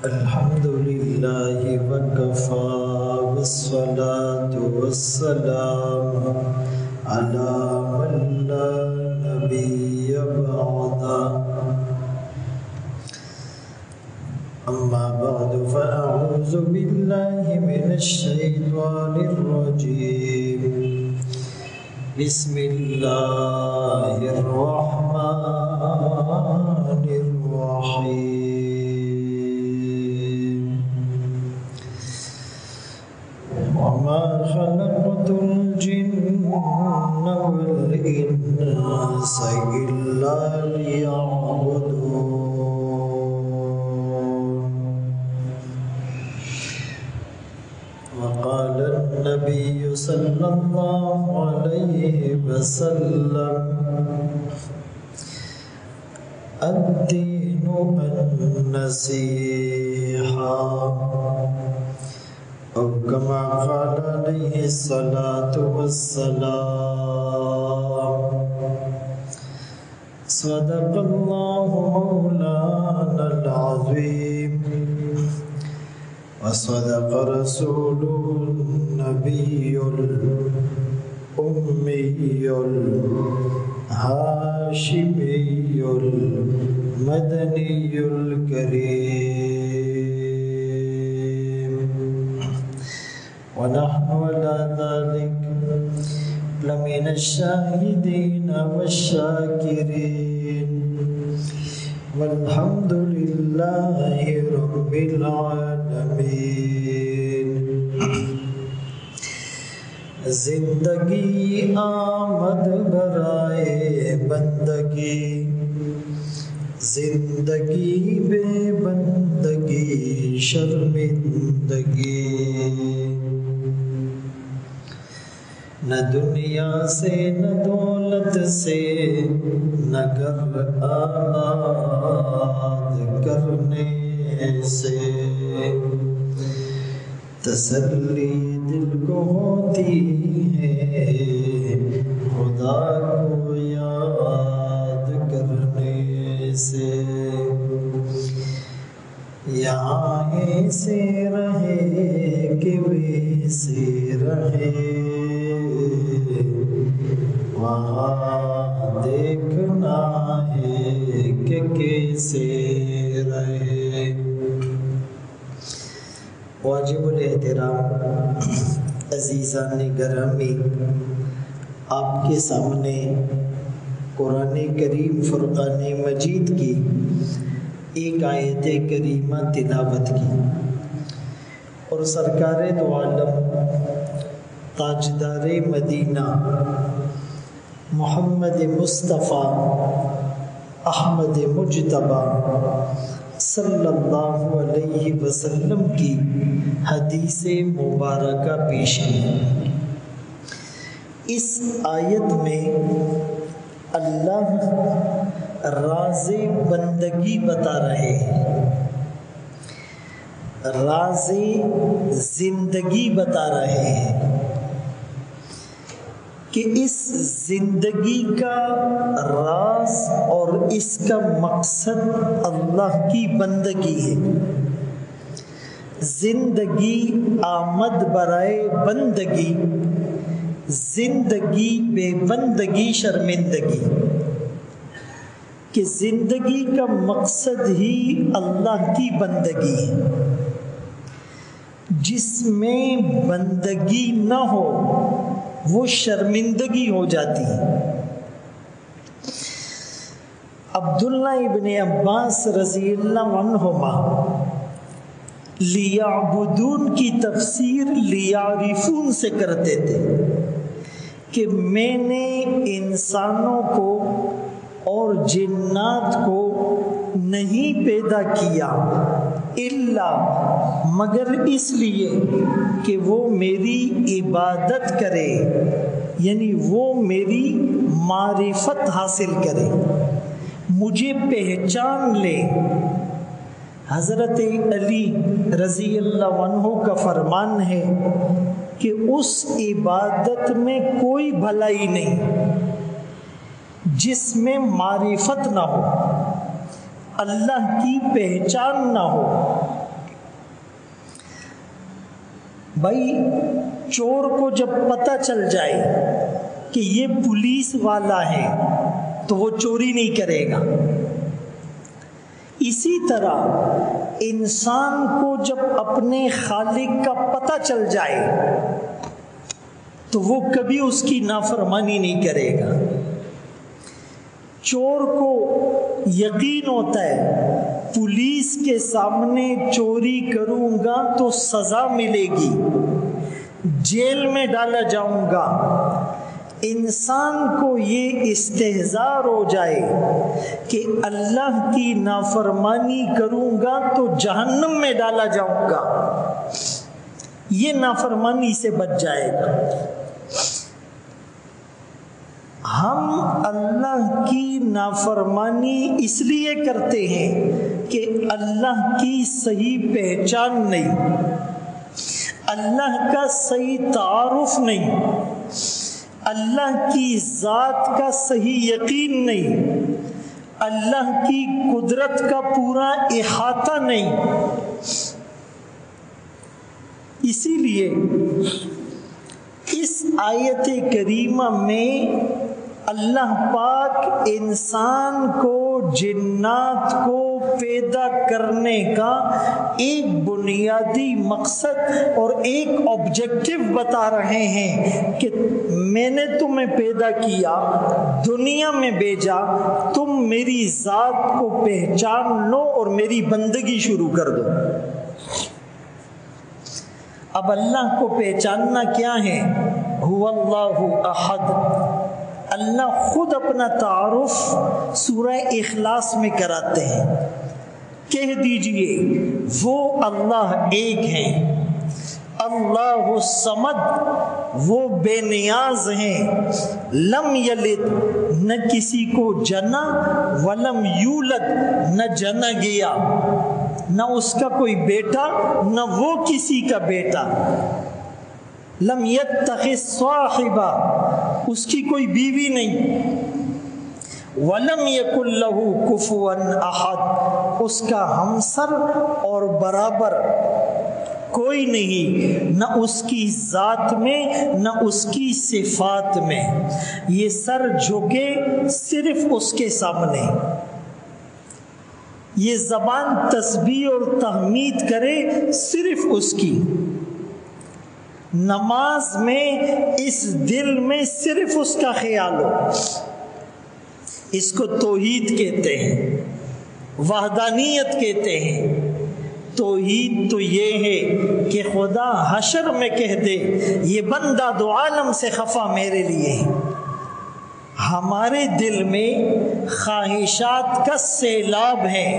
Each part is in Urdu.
الحمد لله وكفى والصلاة والسلام على من لا نبي بعده أما بعد فأعوذ بالله من الشيطان الرجيم بسم الله الرحمن الرحيم وما خلقت الجن والإنس إلا ليعبدون وقال النبي صلى الله عليه وسلم الدين النصيحة أو كما قال عليه الصلاة والسلام صدق الله مولانا العظيم وصدق رسوله النبي الأمي الهاشمي المدني الكريم ونحن على ذلك لمن الشاهدين والشاكرين والحمد لله رب العالمين زندگی آمد برائے بندگی زندگی بے بندگی شرمندگی نہ دنیا سے نہ دولت سے نہ گھر آباد کرنے سے تسلی دل کو ہوتی ہے خدا کو یاد کرنے سے یہاں ایسے رہے کہ ویسے رہے وہاں دیکھنا ہے کہ کیسے رہے۔ واجب الاحترام عزیزان گرامی، آپ کے سامنے قرآن کریم فرقان مجید کی ایک آیت کریمہ تلاوت کی اور سرکار دو عالم تاجدار مدینہ محمد مصطفیٰ احمد مجتبیٰ صلی اللہ علیہ وسلم کی حدیث مبارکہ پیش کی۔ اس آیت میں اللہ راز بندگی بتا رہے ہیں، راز زندگی بتا رہے ہیں کہ اس زندگی کا راز اور اس کا مقصد اللہ کی بندگی ہے۔ زندگی آمد برائے بندگی، زندگی بے بندگی شرمندگی، کہ زندگی کا مقصد ہی اللہ کی بندگی ہے۔ جس میں بندگی نہ ہو وہ شرمندگی ہو جاتی ہے۔ عبداللہ ابن عباس رضی اللہ عنہما لیعبدون کی تفسیر لیعرفون سے کرتے تھے کہ میں نے انسانوں کو اور جنات کو نہیں پیدا کیا الا مگر اس لیے کہ وہ میری عبادت کرے، یعنی وہ میری معرفت حاصل کرے، مجھے پہچان لے۔ حضرت علی رضی اللہ عنہ کا فرمان ہے کہ اس عبادت میں کوئی بھلائی نہیں جس میں معرفت نہ ہو، اللہ کی پہچان نہ ہو۔ بھائی چور کو جب پتہ چل جائے کہ یہ پولیس والا ہے تو وہ چوری نہیں کرے گا۔ اسی طرح انسان کو جب اپنے خالق کا پتہ چل جائے تو وہ کبھی اس کی نافرمانی نہیں کرے گا۔ چور کو یقین ہوتا ہے پولیس کے سامنے چوری کروں گا تو سزا ملے گی، جیل میں ڈالا جاؤں گا۔ انسان کو یہ استحضار ہو جائے کہ اللہ کی نافرمانی کروں گا تو جہنم میں ڈالا جاؤں گا، یہ نافرمانی سے بچ جائے گا۔ ہم اللہ کی نافرمانی اس لیے کرتے ہیں کہ اللہ کی صحیح پہچان نہیں، اللہ کا صحیح تعارف نہیں، اللہ کی ذات کا صحیح یقین نہیں، اللہ کی قدرت کا پورا احاطہ نہیں۔ اسی لیے اس آیت کریمہ میں اللہ پاک انسان کو، جنات کو پیدا کرنے کا ایک بنیادی مقصد اور ایک آبجیکٹو بتا رہے ہیں کہ میں نے تمہیں پیدا کیا، دنیا میں بھیجا، تم میری ذات کو پہچان لو اور میری بندگی شروع کر دو۔ اب اللہ کو پہچاننا کیا ہے؟ هو اللہ احد۔ اللہ خود اپنا تعارف سورہ اخلاص میں کراتے ہیں، کہہ دیجئے وہ اللہ ایک ہیں، اللہ الصمد، وہ بے نیاز ہیں، لم یلد، نہ کسی کو جنا، ولم یولد، نہ جنا گیا، نہ اس کا کوئی بیٹا نہ وہ کسی کا بیٹا، لم یتخذ صاحبہ، اس کی کوئی بیوی نہیں، وَلَمْ يَكُنْ لَهُ كُفُوًا أَحَدٌ، اس کا ہمسر اور برابر کوئی نہیں، نہ اس کی ذات میں نہ اس کی صفات میں۔ یہ سر جھکے صرف اس کے سامنے، یہ زبان تسبیح اور تحمید کرے صرف اس کی، نماز میں اس دل میں صرف اس کا خیال ہو۔ اس کو توحید کہتے ہیں، وحدانیت کہتے ہیں۔ توحید تو یہ ہے کہ خدا حشر میں کہہ دے یہ بندہ دو عالم سے خفا میرے لیے ہے۔ ہمارے دل میں خواہشات کا سیلاب ہے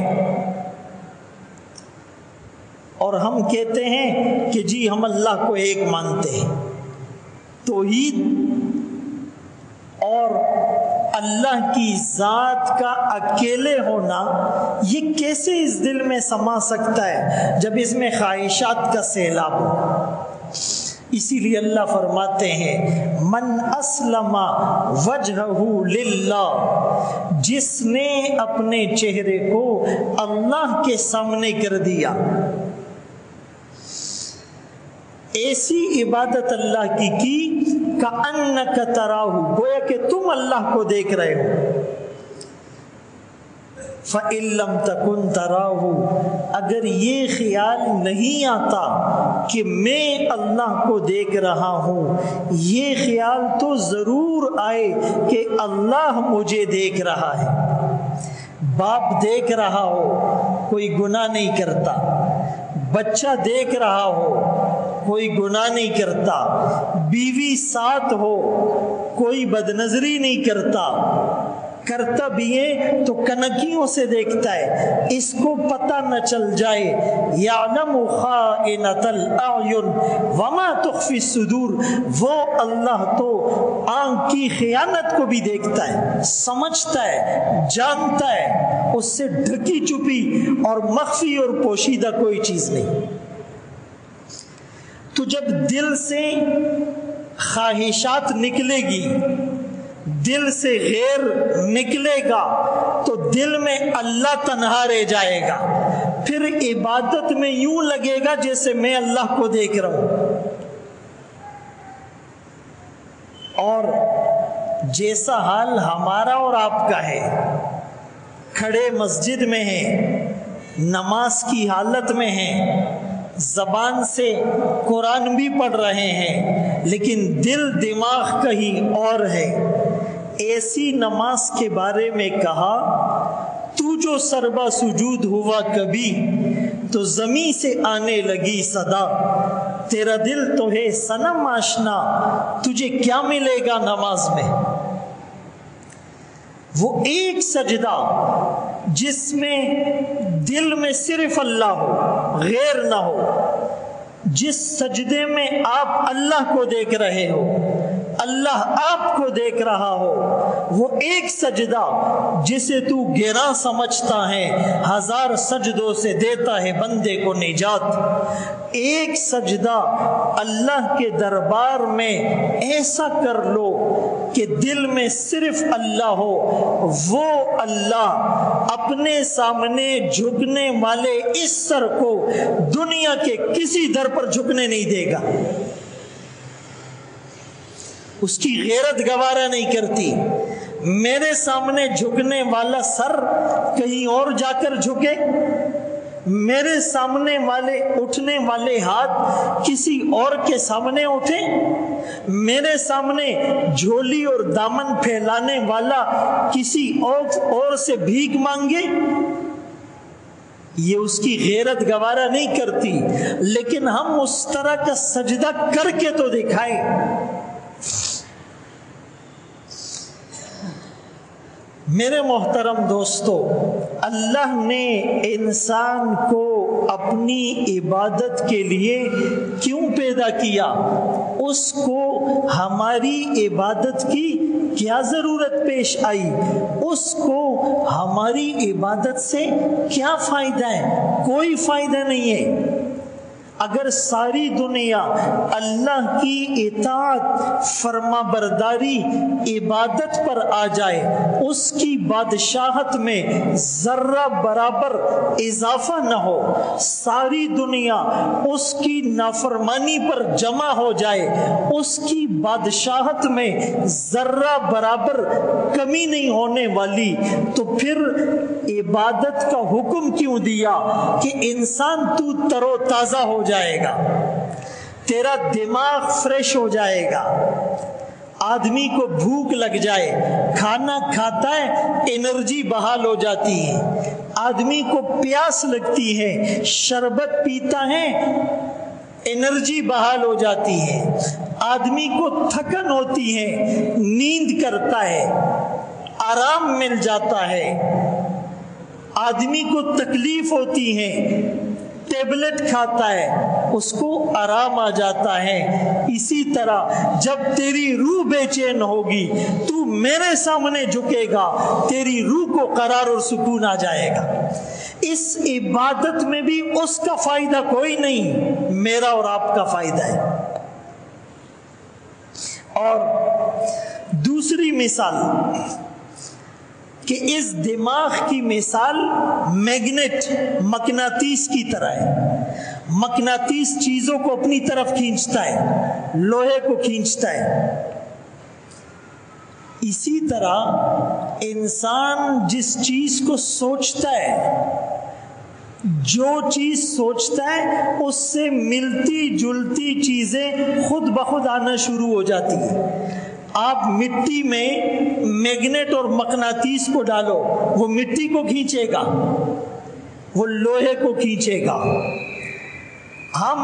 اور ہم کہتے ہیں کہ جی ہم اللہ کو ایک مانتے ہیں۔ توحید اور اللہ کی ذات کا اکیلے ہونا یہ کیسے اس دل میں سما سکتا ہے جب اس میں خواہشات کا سیلاب ہو؟ اسی لیے اللہ فرماتے ہیں من اسلم وجہہ للہ، جس نے اپنے چہرے کو اللہ کے سامنے کر دیا۔ ایسی عبادت اللہ کی کأنک تراہ، گویا کہ تم اللہ کو دیکھ رہے ہو۔ فَإِن لَّمْ تَكُن تَرَاهُ، اگر یہ خیال نہیں آتا کہ میں اللہ کو دیکھ رہا ہوں، یہ خیال تو ضرور آئے کہ اللہ مجھے دیکھ رہا ہے۔ باپ دیکھ رہا ہو کوئی گناہ نہیں کرتا، بچہ دیکھ رہا ہو کوئی گناہ نہیں کرتا، بیوی ساتھ ہو کوئی بدنظری نہیں کرتا، کرتا بھی ہے تو کنکیوں سے دیکھتا ہے، اس کو پتہ نہ چل جائے۔ یعلم خائنۃ الاعین وما تخفی الصدور، وہ اللہ تو آنکھ کی خیانت کو بھی دیکھتا ہے، سمجھتا ہے، جانتا ہے، اس سے ڈھکی چھپی اور مخفی اور پوشیدہ کوئی چیز نہیں۔ تو جب دل سے خواہشات نکلے گی، دل سے غیر نکلے گا تو دل میں اللہ تنہا رہ جائے گا، پھر عبادت میں یوں لگے گا جیسے میں اللہ کو دیکھ رہا ہوں۔ اور جیسا حال ہمارا اور آپ کا ہے، کھڑے مسجد میں ہیں، نماز کی حالت میں ہیں، زبان سے قرآن بھی پڑھ رہے ہیں، لیکن دل دماغ کہیں اور ہے۔ ایسی نماز کے بارے میں کہا، تو جو سربا سجود ہوا کبھی تو زمین سے آنے لگی صدا، تیرا دل تو ہے صنم آشنا، تجھے کیا ملے گا نماز میں؟ وہ ایک سجدہ جس میں دل میں صرف اللہ ہو، غیر نہ ہو، جس سجدے میں آپ اللہ کو دیکھ رہے ہو، اللہ آپ کو دیکھ رہا ہو، وہ ایک سجدہ جسے تو گراں سمجھتا ہے، ہزار سجدوں سے دیتا ہے بندے کو نجات۔ ایک سجدہ اللہ کے دربار میں ایسا کر لو کہ دل میں صرف اللہ ہو، وہ اللہ اپنے سامنے جھکنے والے اس سر کو دنیا کے کسی در پر جھکنے نہیں دے گا۔ اس کی غیرت گوارا نہیں کرتی میرے سامنے جھکنے والا سر کہیں اور جا کر جھکے، میرے سامنے والے اٹھنے والے ہاتھ کسی اور کے سامنے اٹھے، میرے سامنے جھولی اور دامن پھیلانے والا کسی اور سے بھیک مانگے، یہ اس کی غیرت گوارا نہیں کرتی۔ لیکن ہم اس طرح کا سجدہ کر کے تو دکھائیں۔ میرے محترم دوستو، اللہ نے انسان کو اپنی عبادت کے لیے کیوں پیدا کیا؟ اس کو ہماری عبادت کی کیا ضرورت پیش آئی؟ اس کو ہماری عبادت سے کیا فائدہ ہے؟ کوئی فائدہ نہیں ہے۔ اگر ساری دنیا اللہ کی اطاعت، فرما برداری، عبادت پر آ جائے، اس کی بادشاہت میں ذرہ برابر اضافہ نہ ہو، ساری دنیا اس کی نافرمانی پر جمع ہو جائے، اس کی بادشاہت میں ذرہ برابر کمی نہیں ہونے والی، تو پھر عبادت کا حکم کیوں دیا کہ انسان تو تر و تازہ ہو جائے گا، تیرا دماغ فریش ہو جائے گا۔ آدمی کو بھوک لگ جائے، کھانا کھاتا ہے، انرجی بحال ہو جاتی ہے۔ آدمی کو پیاس لگتی ہے، شربت پیتا ہے، انرجی بحال ہو جاتی ہے۔ آدمی کو تھکن ہوتی ہے، نیند کرتا ہے، آرام مل جاتا ہے۔ آدمی کو تکلیف ہوتی ہے، ٹیبلٹ کھاتا ہے، اس کو آرام آ جاتا ہے۔ اسی طرح جب تیری روح بے چین ہوگی، تو میرے سامنے جھکے گا، تیری روح کو قرار اور سکون آ جائے گا۔ اس عبادت میں بھی اس کا فائدہ کوئی نہیں، میرا اور آپ کا فائدہ ہے۔ اور دوسری مثال کہ اس دماغ کی مثال میگنیٹ، مقناطیس کی طرح ہے۔ مقناطیس چیزوں کو اپنی طرف کھینچتا ہے، لوہے کو کھینچتا ہے۔ اسی طرح انسان جس چیز کو سوچتا ہے، جو چیز سوچتا ہے اس سے ملتی جلتی چیزیں خود بخود آنا شروع ہو جاتی ہیں۔ آپ مٹی میں میگنیٹ اور مقناطیس کو ڈالو، وہ مٹی کو کھینچے گا، وہ لوہے کو کھینچے گا۔ ہم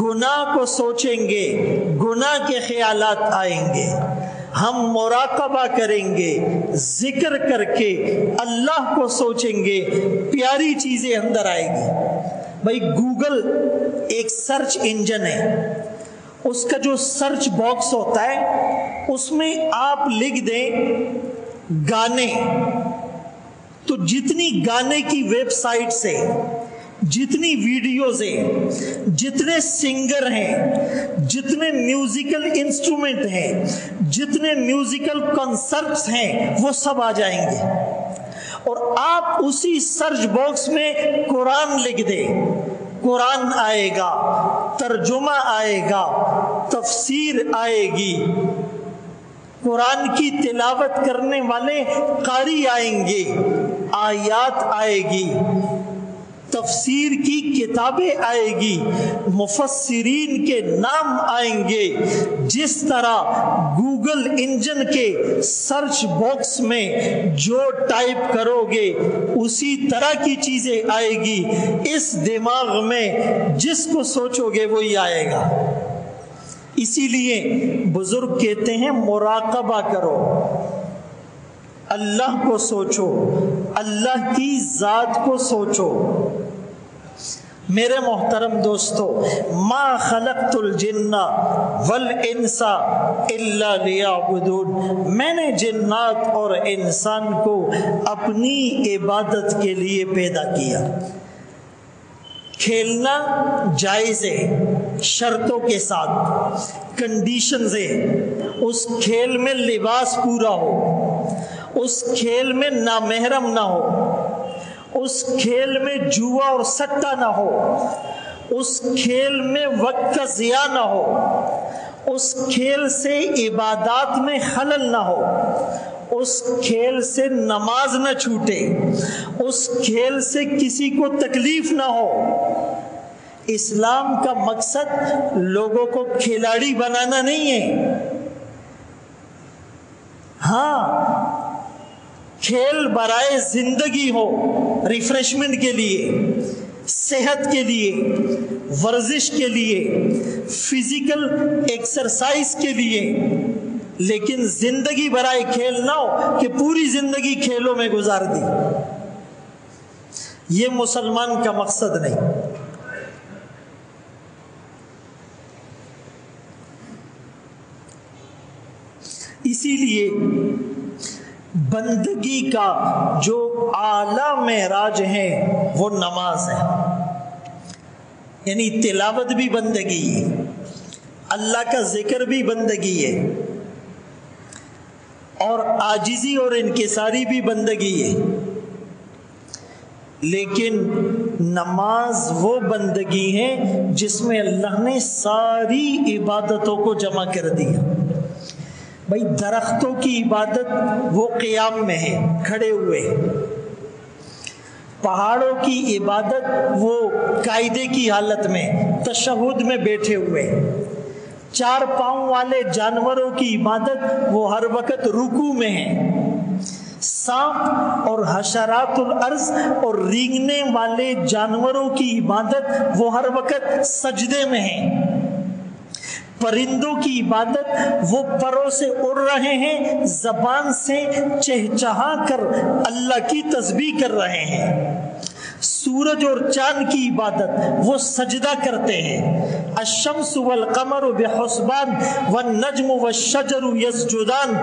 گناہ کو سوچیں گے، گناہ کے خیالات آئیں گے۔ ہم مراقبہ کریں گے، ذکر کر کے اللہ کو سوچیں گے، پیاری چیزیں اندر آئیں گی۔ بھائی گوگل ایک سرچ انجن ہے، اس کا جو سرچ باکس ہوتا ہے اس میں آپ لکھ دیں گانے، تو جتنی گانے کی ویب سائٹس ہیں جتنی ویڈیوز ہیں، جتنے سنگر ہیں، جتنے میوزیکل انسٹرومنٹ ہیں، جتنے میوزیکل کنسرٹس ہیں، وہ سب آ جائیں گے، اور آپ اسی سرچ باکس میں قرآن لکھ دیں، قرآن آئے گا، ترجمہ آئے گا، تفسیر آئے گی، قرآن کی تلاوت کرنے والے قاری آئیں گے، آیات آئے گی، تفسیر کی کتابیں آئے گی، مفسرین کے نام آئیں گے۔ جس طرح گوگل انجن کے سرچ باکس میں جو ٹائپ کرو گے اسی طرح کی چیزیں آئے گی، اس دماغ میں جس کو سوچو گے وہی آئے گا۔ اسی لیے بزرگ کہتے ہیں مراقبہ کرو، اللہ کو سوچو، اللہ کی ذات کو سوچو۔ میرے محترم دوستو، ما خلقت الجن والانس الا لیعبدون، میں نے جنات اور انسان کو اپنی عبادت کے لیے پیدا کیا۔ کھیلنا جائز ہے شرطوں کے ساتھ، کنڈیشنز ہیں، اس کھیل میں لباس پورا ہو، اس کھیل میں نامحرم نہ ہو، اس کھیل میں جوا اور سٹا نہ ہو، اس کھیل میں وقت کا ضیاع نہ ہو، اس کھیل سے عبادات میں خلل نہ ہو، اس کھیل سے نماز نہ چھوٹے، اس کھیل سے کسی کو تکلیف نہ ہو۔ اسلام کا مقصد لوگوں کو کھلاڑی بنانا نہیں ہے، ہاں کھیل برائے زندگی ہو، ریفریشمنٹ کے لیے، صحت کے لیے، ورزش کے لیے، فزیکل ایکسرسائز کے لیے، لیکن زندگی برائے کھیل نہ ہو کہ پوری زندگی کھیلوں میں گزار دی۔ یہ مسلمان کا مقصد نہیں۔ اسی لیے بندگی کا جو اعلیٰ معراج ہے وہ نماز ہے، یعنی تلاوت بھی بندگی ہے، اللہ کا ذکر بھی بندگی ہے، اور عاجزی اور انکساری بھی بندگی ہے۔ لیکن نماز وہ بندگی ہے جس میں اللہ نے ساری عبادتوں کو جمع کر دیا۔ بھائی درختوں کی عبادت وہ قیام میں ہے، کھڑے ہوئے، پہاڑوں کی عبادت وہ قاعدے کی حالت میں تشہد میں بیٹھے ہوئے، چار پاؤں والے جانوروں کی عبادت وہ ہر وقت رکوع میں ہیں، سانپ اور حشرات الارض اور رینگنے والے جانوروں کی عبادت وہ ہر وقت سجدے میں ہیں، پرندوں کی عبادت وہ پروں سے اڑ رہے ہیں، زبان سے چہچہا کر اللہ کی تسبیح کر رہے ہیں، سورج اور چاند کی عبادت وہ سجدہ کرتے ہیں، الشمس والقمر بحسبان والنجم والشجر یسجدان،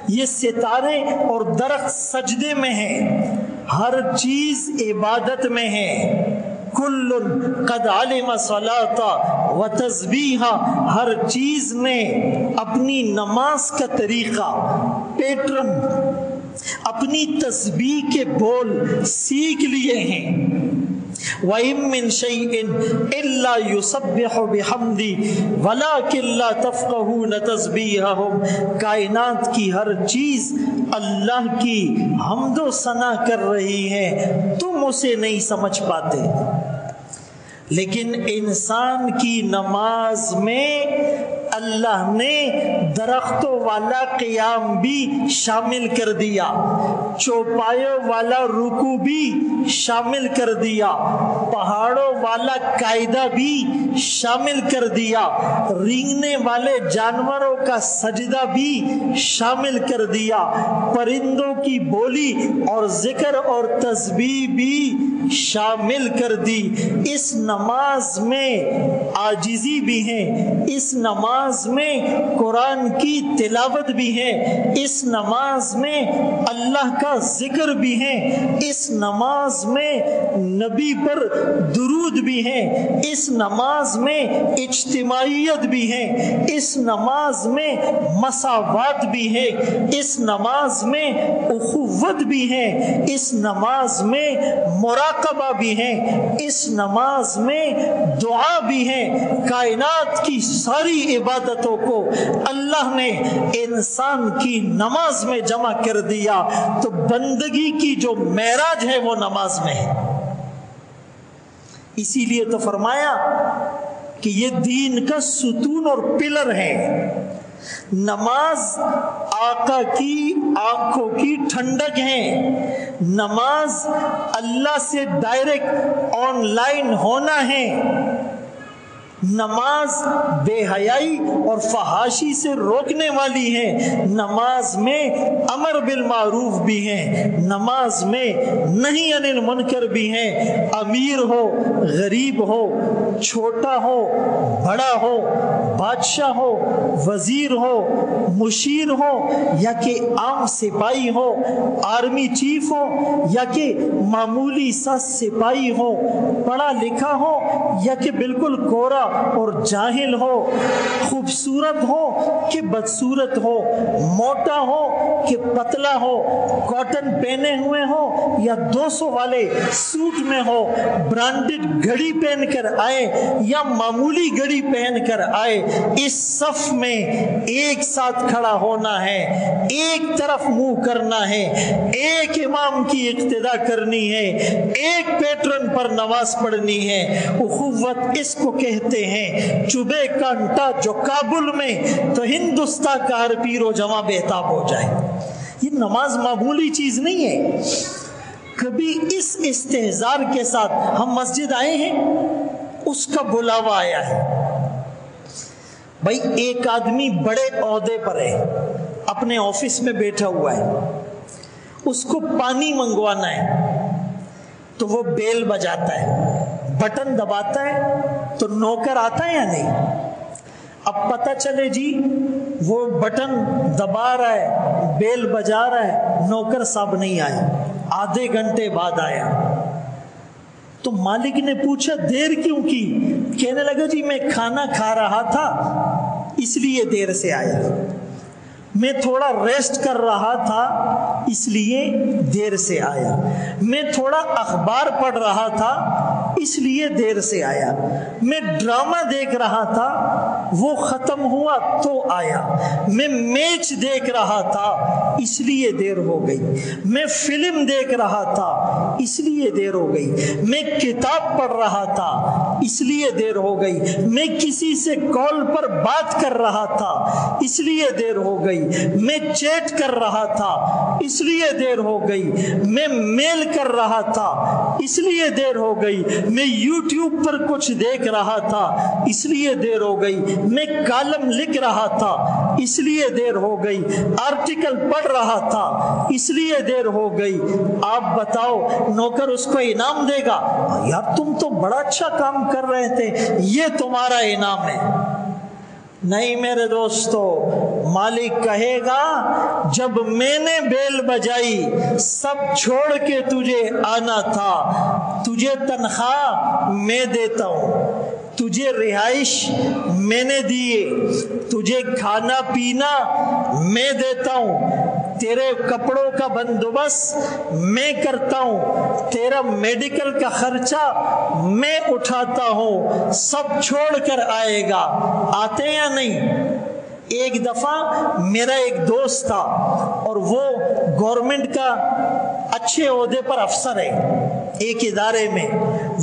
یہ ستارے اور درخت سجدے میں ہیں، ہر چیز عبادت میں ہے۔ کل قد علم صلاۃ و تسبیحا، ہر چیز نے اپنی نماز کا طریقہ، پیٹرن، اپنی تسبیح کے بول سیکھ لیے ہیں۔ وَإِن مِّن شَيْءٍ إِلَّا يُسَبِّحُ بِحَمْدِهِ وَلَٰكِن لَّا تَفْقَهُونَ تَسْبِيحَهُمْ، کائنات کی ہر چیز اللہ کی حمد و ثنا کر رہی ہے، تم اسے نہیں سمجھ پاتے۔ لیکن انسان کی نماز میں اللہ نے درختوں والا قیام بھی شامل کر دیا، چوپایوں والا رکوع بھی شامل کر دیا، پہاڑوں والا قاعدہ بھی شامل کر دیا، رینگنے والے جانوروں کا سجدہ بھی شامل کر دیا، پرندوں کی بولی اور ذکر اور تسبیح بھی شامل کر دی۔ اس نماز میں عاجزی بھی ہے، اس نماز نماز میں قرآن کی تلاوت بھی ہے، اس نماز میں اللہ کا ذکر بھی ہے، اس نماز میں نبی پر درود بھی ہے، اس نماز میں اجتماعیت بھی ہے، اس نماز میں مساوات بھی ہے، اس نماز میں اخوت بھی ہے، اس نماز میں مراقبہ بھی ہے، اس نماز میں دعا بھی ہے۔ کائنات کی ساری عبادتوں کو اللہ نے انسان کی نماز میں جمع کر دیا، تو بندگی کی جو معراج ہے وہ نماز میں ہے۔ اسی لیے تو فرمایا کہ یہ دین کا ستون اور پلر ہے۔ نماز آقا کی آنکھوں کی ٹھنڈک ہے، نماز اللہ سے ڈائریکٹ آن لائن ہونا ہے، نماز بے حیائی اور فحاشی سے روکنے والی ہے، نماز میں امر بالمعروف بھی ہے، نماز میں نہی عن المنکر بھی ہے۔ امیر ہو، غریب ہو، چھوٹا ہو، بڑا ہو، بادشاہ ہو، وزیر ہو، مشیر ہو، یا کہ عام سپاہی ہو، آرمی چیف ہو، یا کہ معمولی سا سپاہی ہو، پڑھا لکھا ہو یا کہ بالکل کورا اور جاہل ہو، خوبصورت ہو کہ بدصورت ہو، موٹا ہو کہ پتلا ہو، کاٹن پہنے ہوئے ہو یا 200 والے سوٹ میں ہو، برانڈڈ گھڑی پہن کر آئے یا معمولی گھڑی پہن کر آئے، اس صف میں ایک ساتھ کھڑا ہونا ہے، ایک طرف منہ کرنا ہے، ایک امام کی اقتداء کرنی ہے، ایک پیٹرن پر نماز پڑھنی ہے۔ اخوت اس کو کہتے ہیں، چبے کانٹا جو کابل میں تو ہندوستان کا ہر پیر و جواں بہتاب ہو جائے۔ یہ نماز معمولی چیز نہیں ہے۔ کبھی اس استحضار کے ساتھ ہم مسجد آئے ہیں، اس کا بلاوا آیا ہے، بھائی ایک آدمی بڑے عہدے پر ہے، اپنے آفس میں بیٹھا ہوا ہے، اس کو پانی منگوانا ہے تو وہ بیل بجاتا ہے، بٹن دباتا ہے تو نوکر آتا ہے یا نہیں؟ اب پتہ چلے جی وہ بٹن دبا رہا ہے، بیل بجا رہا ہے، نوکر صاحب نہیں آئے، آدھے گھنٹے بعد آیا، تو مالک نے پوچھا دیر کیوں کی؟ کہنے لگا جی میں کھانا کھا رہا تھا اس لیے دیر سے آیا، میں تھوڑا ریسٹ کر رہا تھا اس لیے دیر سے آیا، میں تھوڑا اخبار پڑھ رہا تھا اس لیے دیر سے آیا، میں ڈرامہ دیکھ رہا تھا وہ ختم ہوا تو آیا، میں میچ دیکھ رہا تھا اس لیے دیر ہو گئی، میں فلم دیکھ رہا تھا اس لیے دیر ہو گئی، میں کتاب پڑھ رہا تھا اس لیے دیر ہو گئی، میں کسی سے کال پر بات کر رہا تھا اس لیے دیر ہو گئی، میں چیٹ کر رہا تھا اس لیے دیر ہو گئی، میں میل کر رہا تھا اس لیے دیر ہو گئی، میں یوٹیوب پر کچھ دیکھ رہا تھا اس لیے دیر ہو گئی، میں کالم لکھ رہا تھا اس لیے دیر ہو گئی، آرٹیکل پڑھ رہا تھا اس لیے دیر ہو گئی۔ آپ بتاؤ نوکر اس کو انعام دے گا؟ یار تم تو بڑا اچھا کام کر رہے تھے، یہ تمہارا انعام ہے؟ نہیں میرے دوستو، مالک کہے گا جب میں نے بیل بجائی سب چھوڑ کے تجھے آنا تھا، تجھے تنخواہ میں دیتا ہوں، تجھے رہائش میں نے دیے، تجھے کھانا پینا میں دیتا ہوں، تیرے کپڑوں کا بندوبست میں کرتا ہوں، تیرا میڈیکل کا خرچہ میں اٹھاتا ہوں، سب چھوڑ کر آئے گا، آتے یا نہیں؟ ایک دفعہ میرا ایک دوست تھا اور وہ گورنمنٹ کا اچھے عہدے پر افسر ہے ایک ادارے میں،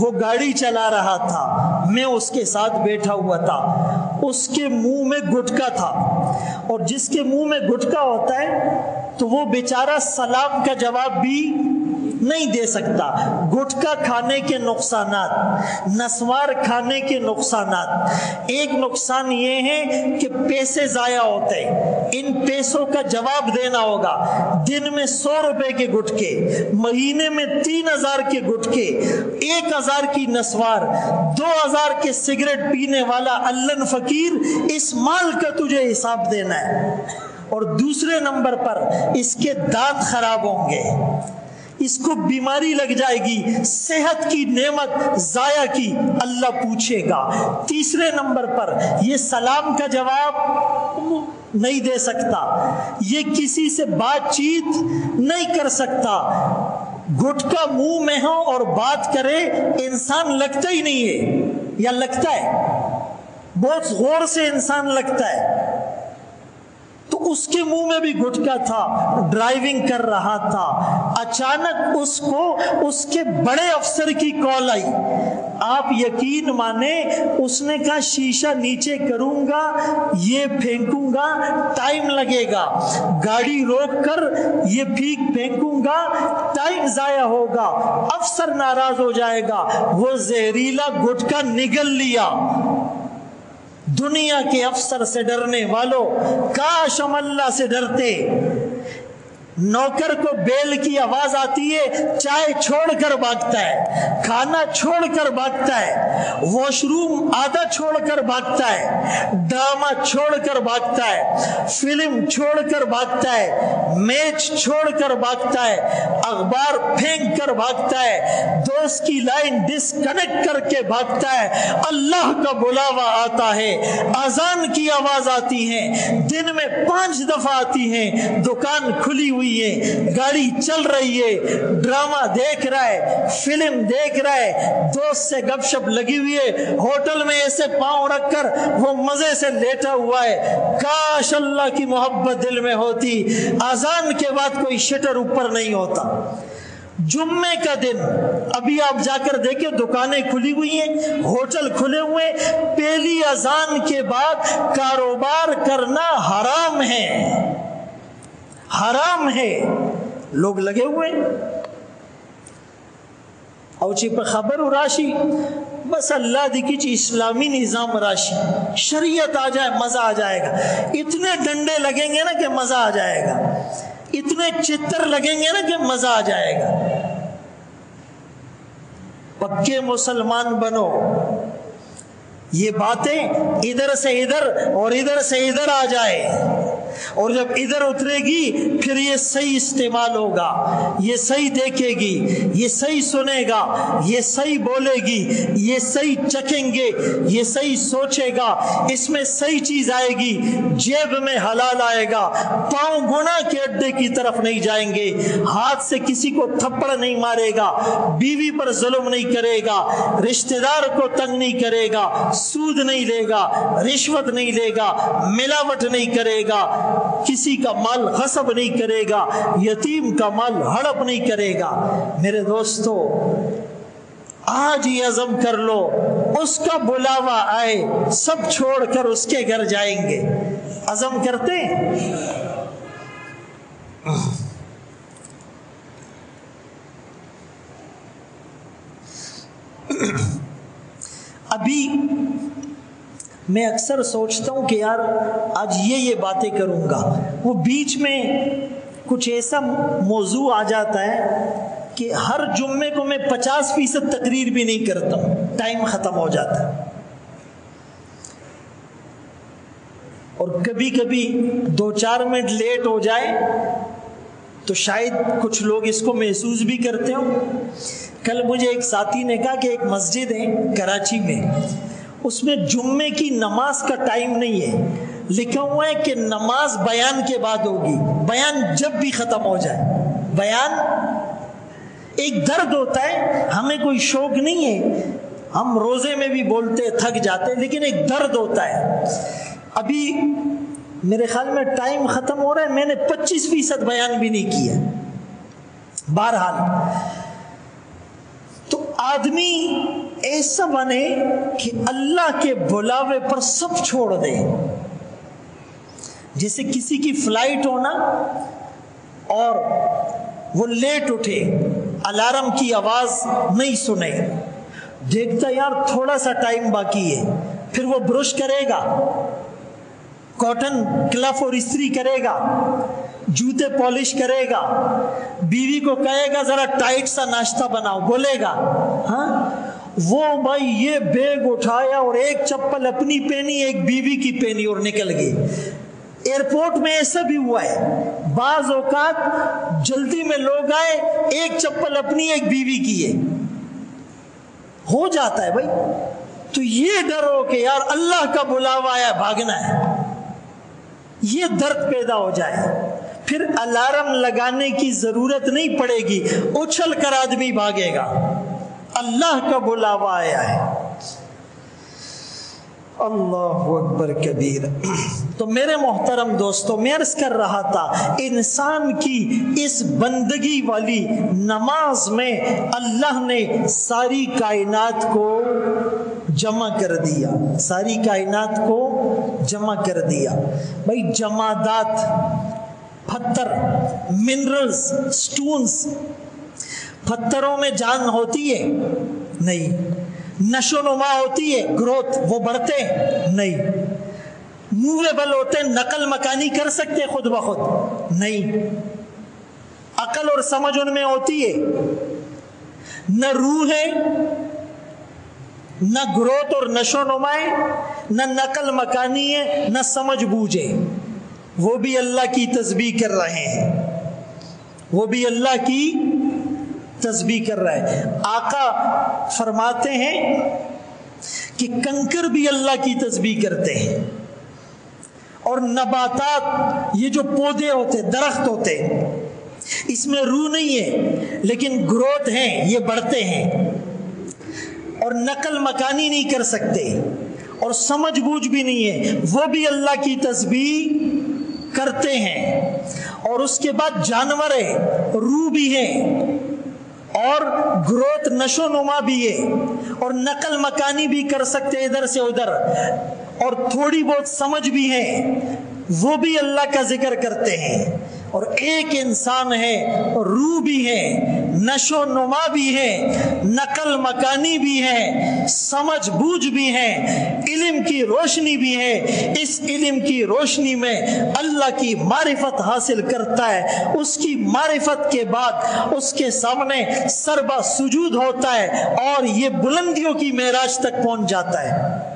وہ گاڑی چلا رہا تھا، میں اس کے ساتھ بیٹھا ہوا تھا، اس کے منہ میں گٹکا تھا، اور جس کے منہ میں گٹکا ہوتا ہے تو وہ بیچارہ سلام کا جواب بھی نہیں دے سکتا. گٹکا کھانے کے نقصانات، نسوار کھانے کے نقصانات. ایک نقصان یہ ہے کہ پیسے ضائع ہوتے ہیں. ان پیسوں کا جواب دینا ہوگا. دن میں 100 روپے کے گٹکے، مہینے میں 3000 کے گٹکے، 1000 کی نسوار، 2000 کے سگریٹ پینے والا اللن فقیر، اس مال کا تجھے حساب دینا ہے. اور دوسرے نمبر پر اس کے دانت خراب ہوں گے، اس کو بیماری لگ جائے گی، صحت کی نعمت ضائع کی، اللہ پوچھے گا. تیسرے نمبر پر یہ سلام کا جواب نہیں دے سکتا، یہ کسی سے بات چیت نہیں کر سکتا. گٹکا منہ میں ہو اور بات کرے انسان لگتا ہی نہیں ہے، یا لگتا ہے بہت غور سے انسان لگتا ہے. تو اس کے منہ میں بھی گٹکا تھا، ڈرائیونگ کر رہا تھا. اچانک اس کو اس کے بڑے افسر کی کال آئی. آپ یقین مانے اس نے کہا شیشہ نیچے کروں گا، یہ پھینکوں گا، ٹائم لگے گا. گاڑی روک کر یہ پھینکوں گا، ٹائم ضائع ہوگا، افسر ناراض ہو جائے گا. وہ زہریلا گٹکا نگل لیا. دنیا کے افسر سے ڈرنے والوں، کاش ہم اللہ سے ڈرتے. نوکر کو بیل کی آواز آتی ہے، چائے چھوڑ کر بھاگتا ہے، کھانا چھوڑ کر بھاگتا ہے، واش روم آدھا چھوڑ کر بھاگتا ہے، ڈرامہ چھوڑ کر بھاگتا ہے، فلم چھوڑ کر بھاگتا ہے، میچ چھوڑ کر بھاگتا ہے، اخبار پھینک کر بھاگتا ہے، دوست کی لائن ڈسکنیکٹ کر کے بھاگتا ہے. اللہ کا بلاوا آتا ہے، اذان کی آواز آتی ہے، دن میں 5 دفعہ آتی ہے، دکان کھلی ہوئی ہے، گاڑی چل رہی ہے، ڈرامہ دیکھ رہا ہے، فلم دیکھ رہا ہے، دوست سے گپ شپ لگی ہوئی ہے، ہوٹل میں ایسے پاؤں رکھ کر وہ مزے سے لیٹا ہوا ہے. کاش اللہ کی محبت دل میں ہوتی، اذان کے بعد کوئی شٹر اوپر نہیں ہوتا. جمعے کا دن ابھی آپ جا کر دیکھیں، دکانیں کھلی ہوئی ہیں، ہوٹل کھلے ہوئے، پہلی اذان کے بعد کاروبار کرنا حرام ہے، حرام ہے. لوگ لگے ہوئے اوچی پر خبر راشی، بس اللہ دیکھی چی اسلامی نظام راشی، شریعت آ جائے مزہ آ جائے گا. اتنے ڈنڈے لگیں گے نا کہ مزہ آ جائے گا، اتنے چتر لگیں گے نا کہ مزہ آ جائے گا. پکے مسلمان بنو. یہ باتیں ادھر سے ادھر اور ادھر سے ادھر آ جائے، اور جب ادھر اترے گی پھر یہ صحیح استعمال ہوگا، یہ صحیح دیکھے گی، یہ صحیح سنے گا، یہ صحیح بولے گی، یہ صحیح چکھیں گے، یہ صحیح سوچے گا، اس میں صحیح چیز آئے گی، جیب میں حلال آئے گا، پاؤں گناہ کے اڈے کی طرف نہیں جائیں گے، ہاتھ سے کسی کو تھپڑ نہیں مارے گا، بیوی پر ظلم نہیں کرے گا، رشتہ دار کو تنگ نہیں کرے گا، سود نہیں لے گا، رشوت نہیں لے گا، ملاوٹ نہیں کرے گا، کسی کا مال غصب نہیں کرے گا، یتیم کا مال ہڑپ نہیں کرے گا. میرے دوستو آج ہی عزم کر لو، اس کا بلاوا آئے سب چھوڑ کر اس کے گھر جائیں گے. عزم کرتے ابھی میں اکثر سوچتا ہوں کہ یار آج یہ باتیں کروں گا، وہ بیچ میں کچھ ایسا موضوع آ جاتا ہے کہ ہر جمعے کو میں 50% تقریر بھی نہیں کرتا ہوں، ٹائم ختم ہو جاتا ہے. اور کبھی کبھی 2-4 منٹ لیٹ ہو جائے تو شاید کچھ لوگ اس کو محسوس بھی کرتے ہوں. کل مجھے ایک ساتھی نے کہا کہ ایک مسجد ہے کراچی میں، اس میں جمعے کی نماز کا ٹائم نہیں ہے، لکھا ہوا ہے کہ نماز بیان کے بعد ہوگی، بیان جب بھی ختم ہو جائے. بیان ایک درد ہوتا ہے، ہمیں کوئی شوق نہیں ہے، ہم روزے میں بھی بولتے تھک جاتے، لیکن ایک درد ہوتا ہے. ابھی میرے خیال میں ٹائم ختم ہو رہا ہے، میں نے 25% بیان بھی نہیں کیا. بہرحال تو آدمی ایسا بنے کہ اللہ کے بلاوے پر سب چھوڑ دے. جیسے کسی کی فلائٹ ہونا اور وہ لیٹ اٹھے، الارم کی آواز نہیں سنے, دیکھتا یار تھوڑا سا ٹائم باقی ہے, پھر وہ برش کرے گا, کاٹن کلف اور استری کرے گا, جوتے پالش کرے گا, بیوی کو کہے گا ذرا ٹائٹ سا ناشتہ بناؤ, بولے گا ہاں, وہ بھائی یہ بیگ اٹھایا اور ایک چپل اپنی پہنی ایک بیوی کی پہنی اور نکل گئی. ایئرپورٹ میں ایسا بھی ہوا ہے, بعض اوقات جلدی میں لوگ آئے, ایک چپل اپنی ایک بیوی کی ہے, ہو جاتا ہے بھائی. تو یہ ڈر ہو کہ یار اللہ کا بلاوا آیا, بھاگنا ہے, یہ درد پیدا ہو جائے, پھر الارم لگانے کی ضرورت نہیں پڑے گی, اچھل کر آدمی بھاگے گا, اللہ کا بلاوا آیا ہے. اللہ اکبر کبیر. تو میرے محترم دوستو, میں عرض کر رہا تھا انسان کی اس بندگی والی نماز میں اللہ نے ساری کائنات کو جمع کر دیا, ساری کائنات کو جمع کر دیا. بھائی جمادات, پتھر, منرلز, سٹونز, پتھروں میں جان ہوتی ہے نہیں, نشو نما ہوتی ہے, گروتھ, وہ بڑھتے نہیں, موویبل ہوتے, نقل مکانی کر سکتے خود بخود نہیں, عقل اور سمجھ ان میں ہوتی ہے, نہ روح ہے, نہ گروتھ اور نشو نما ہے, نہ نقل مکانی ہے, نہ سمجھ بوجھ ہے. وہ بھی اللہ کی تسبیح کر رہے ہیں, وہ بھی اللہ کی تسبیح کر رہا ہے. آقا فرماتے ہیں کہ کنکر بھی اللہ کی تسبیح کرتے ہیں, اور نباتات, یہ جو پودے ہوتے, درخت ہوتے, اس میں روح نہیں ہے لیکن گروتھ ہیں, یہ بڑھتے ہیں, اور نقل مکانی نہیں کر سکتے, اور سمجھ بوجھ بھی نہیں ہے, وہ بھی اللہ کی تسبیح کرتے ہیں. اور اس کے بعد جانور ہے, روح بھی ہے, اور گروتھ نشو نما بھی ہے, اور نقل مکانی بھی کر سکتے ادھر سے ادھر, اور تھوڑی بہت سمجھ بھی ہے, وہ بھی اللہ کا ذکر کرتے ہیں. اور ایک انسان ہے, روح بھی ہے, نشو نما بھی ہے, نقل مکانی بھی ہے, سمجھ بوجھ بھی ہے, علم کی روشنی بھی ہے. اس علم کی روشنی میں اللہ کی معرفت حاصل کرتا ہے, اس کی معرفت کے بعد اس کے سامنے سربا سجود ہوتا ہے, اور یہ بلندیوں کی معراج تک پہنچ جاتا ہے.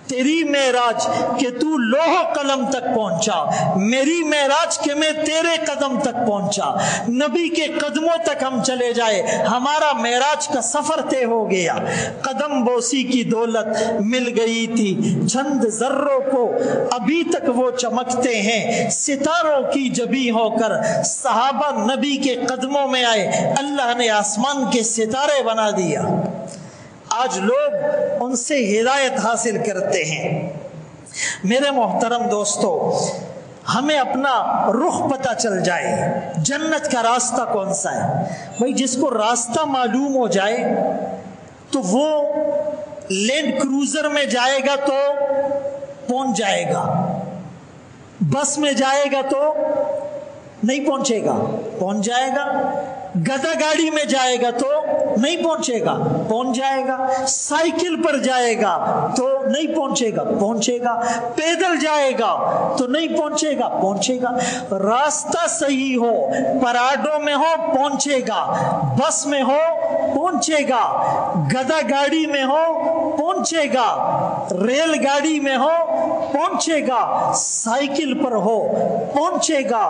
تیری معراج کہ تو لوح و قلم تک پہنچا, میری معراج کہ میں تیرے قدم تک پہنچا. نبی کے قدموں تک ہم چلے جائے, ہمارا معراج کا سفر طے ہو گیا. قدم بوسی کی دولت مل گئی تھی چند ذروں کو, ابھی تک وہ چمکتے ہیں ستاروں کی جبی ہو کر. صحابہ نبی کے قدموں میں آئے, اللہ نے آسمان کے ستارے بنا دیا. آج لوگ ان سے ہدایت حاصل کرتے ہیں. میرے محترم دوستو, ہمیں اپنا رخ پتہ چل جائے, جنت کا راستہ کون سا ہے. بھائی جس کو راستہ معلوم ہو جائے تو وہ لینڈ کروزر میں جائے گا تو پہنچ جائے گا, بس میں جائے گا تو نہیں پہنچے گا, پہنچ جائے گا. گدا گاڑی میں جائے گا تو نہیں پہنچے گا, پہنچ جائے گا. سائیکل پر جائے گا تو نہیں پہنچے گا, پہنچے گا. پیدل جائے گا تو نہیں پہنچے گا, پہنچے گا. راستہ صحیح ہو, پراڈو میں ہو پہنچے گا, بس میں ہو پہنچے گا, گدا گاڑی میں ہو پہنچے گا, ریل گاڑی میں ہو پہنچے گا, سائیکل پر ہو پہنچے گا,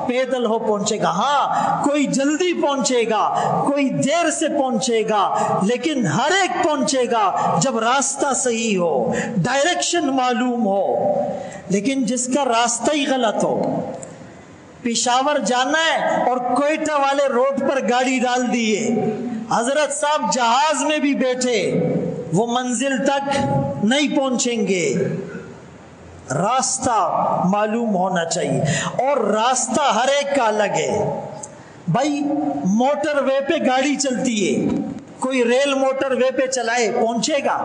پیدل ہو پہنچے گا. ہاں کوئی جلدی پہنچے گا, کوئی دیر سے پہنچے گا, لیکن ہر ایک پہنچے گا جب راستہ صحیح ہو, ڈائریکشن معلوم ہو. لیکن جس کا راستہ ہی غلط ہو, پشاور جانا ہے اور کوئٹہ والے روڈ پر گاڑی ڈال دیے, حضرت صاحب جہاز میں بھی بیٹھے, وہ منزل تک نہیں پہنچیں گے. راستہ معلوم ہونا چاہیے, اور راستہ ہر ایک کا الگ ہے. بھائی موٹر وے پہ گاڑی چلتی ہے, کوئی ریل موٹر وے پہ چلائے پہنچے گا،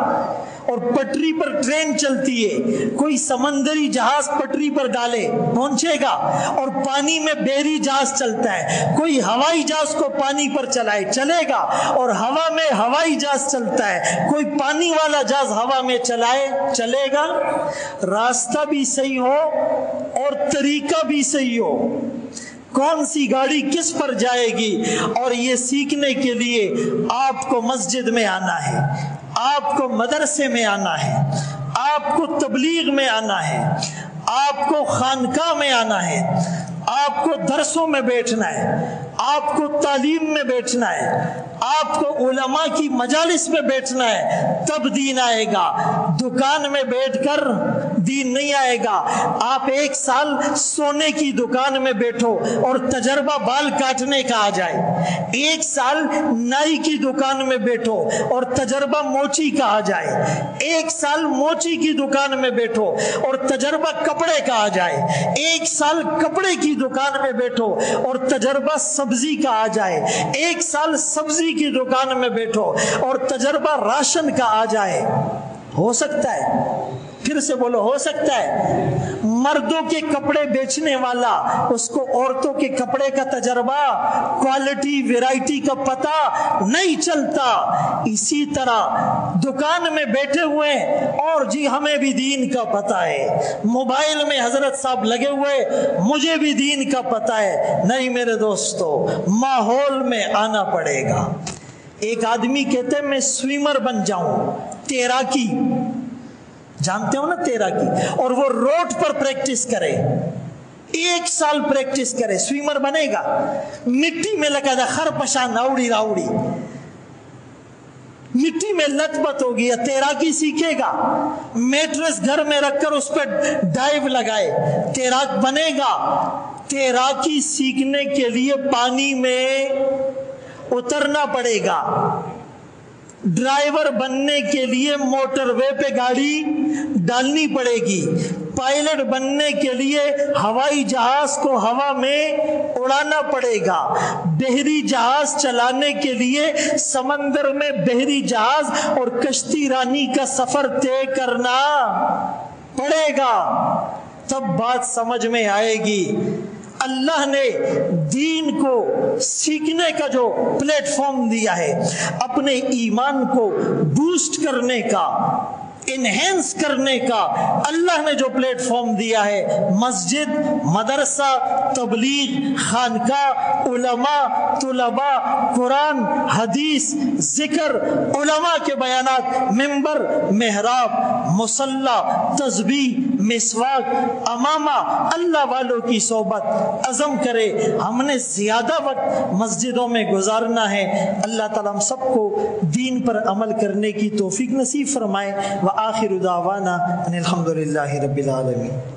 اور پٹری پر ٹرین چلتی ہے، کوئی سمندری جہاز پٹری پر ڈالے پہنچے گا، اور پانی میں بحری جہاز چلتا ہے، کوئی ہوائی جہاز کو پانی پر چلائے چلے گا، اور ہوا میں ہوائی جہاز چلتا ہے، کوئی پانی والا جہاز ہوا میں چلائے چلے گا۔ راستہ بھی صحیح ہو اور طریقہ بھی صحیح ہو، کون سی گاڑی کس پر جائے گی، اور یہ سیکھنے کے لیے آپ کو مسجد میں آنا ہے، آپ کو مدرسے میں آنا ہے، آپ کو تبلیغ میں آنا ہے، آپ کو خانقاہ میں آنا ہے، آپ کو درسوں میں بیٹھنا ہے، آپ کو تعلیم میں بیٹھنا ہے، آپ کو علماء کی مجالس میں بیٹھنا ہے، تب دین آئے گا۔ دکان میں بیٹھ کر دین نہیں آئے گا۔ آپ 1 سال سونے کی دکان میں بیٹھو اور تجربہ بال کاٹنے کا آ جائے، 1 سال نائی کی دکان میں بیٹھو اور تجربہ موچی کا آ جائے، 1 سال موچی کی دکان میں بیٹھو اور تجربہ کپڑے کا آ جائے، 1 سال کپڑے کی دکان میں بیٹھو اور تجربہ سبزی کا آ جائے، 1 سال سبزی کی دکان میں بیٹھو اور تجربہ راشن کا آ جائے۔ ہو سکتا ہے؟ پھر سے بولو، ہو سکتا ہے؟ مردوں کے کپڑے بیچنے والا، اس کو عورتوں کے کپڑے کا تجربہ، کوالٹی ویرائٹی کا پتہ نہیں چلتا۔ اسی طرح دکان میں بیٹھے ہوئے اور جی ہمیں بھی دین کا پتہ ہے، موبائل میں حضرت صاحب لگے ہوئے مجھے بھی دین کا پتہ ہے، نہیں میرے دوستو، ماحول میں آنا پڑے گا۔ ایک آدمی کہتے ہیں میں سویمر بن جاؤں، تیراکی، جانتے ہو نا تیراکی، اور وہ روڈ پر پریکٹس کرے، 1 سال پریکٹس کرے، سویمر بنے گا، مٹی میں لگا دا خرپشا ناؤڑی راؤڑی، مٹی میں لت پت ہوگی، یا تیراکی سیکھے گا، میٹرس گھر میں رکھ کر اس پہ ڈائیو لگائے، تیراک بنے گا۔ تیراکی سیکھنے کے لیے پانی میں اترنا پڑے گا، ڈرائیور بننے کے لیے موٹر وے پہ گاڑی ڈالنی پڑے گی، پائلٹ بننے کے لیے ہوائی جہاز کو ہوا میں اڑانا پڑے گا، بحری جہاز چلانے کے لیے سمندر میں بحری جہاز اور کشتی رانی کا سفر طے کرنا پڑے گا، تب بات سمجھ میں آئے گی۔ اللہ نے دین کو سیکھنے کا جو پلیٹ فارم دیا ہے، اپنے ایمان کو بوسٹ کرنے کا، انہینس کرنے کا اللہ نے جو پلیٹ فارم دیا ہے، مسجد، مدرسہ، تبلیغ، خانقاہ، علماء، طلباء، قرآن، حدیث، ذکر، علماء کے بیانات، منبر، محراب، مصلی، تسبیح، مسواک، امامہ، اللہ والوں کی صحبت، عزم کرے ہم نے زیادہ وقت مسجدوں میں گزارنا ہے۔ اللہ تعالیٰ ہم سب کو دین پر عمل کرنے کی توفیق نصیب فرمائے۔ وآخر دعوانا ان الحمد للہ رب العالمین۔